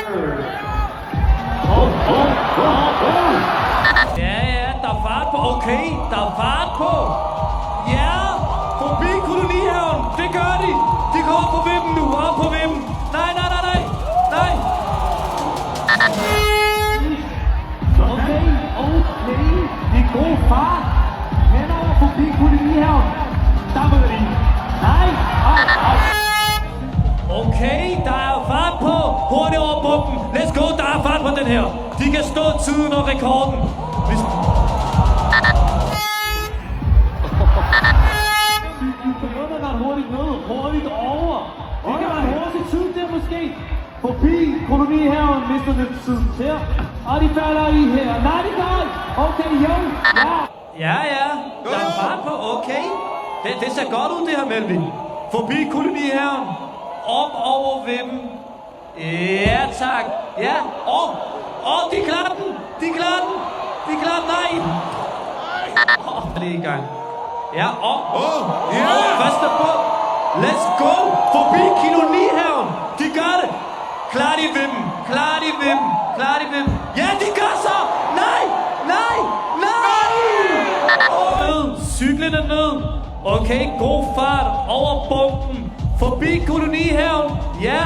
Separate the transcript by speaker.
Speaker 1: Ja, der er fart på. Okay, der er fart på. Ja, forbi kolonihaven. Det gør de. De kommer på vippen nu. Op på vippen. Nej.
Speaker 2: Okay. Det er god fart. Henover forbi kolonihaven. Der må de. Nej.
Speaker 1: Okay, der er fart på. Hurtigt over bomben. Let's go, der er fart på den her. De kan stå tiden og rekorden. Hvis...
Speaker 2: Noget, der ret hurtigt ned. Hurtigt over. Det kan være en hurtig tid der måske. Forbi kolonihaven mister lidt tid her. Og de falder i her. Nej, de gør det. Okay, jo. Ja.
Speaker 1: Ja. Der er fart på. Okay. Det ser godt ud, det her, Melvin. Forbi kolonihaven. Op over vippen. Ja, tak. Ja, de klarer den. Nej. Det er i gang. Ja, første på. Let's go. Forbi kolonihaven. De gør det. Klar de vippen. Ja, de gør så. Nej. Cyklen er ned. Okay, god fart over bomben. Forbi kolonihaven. Ja.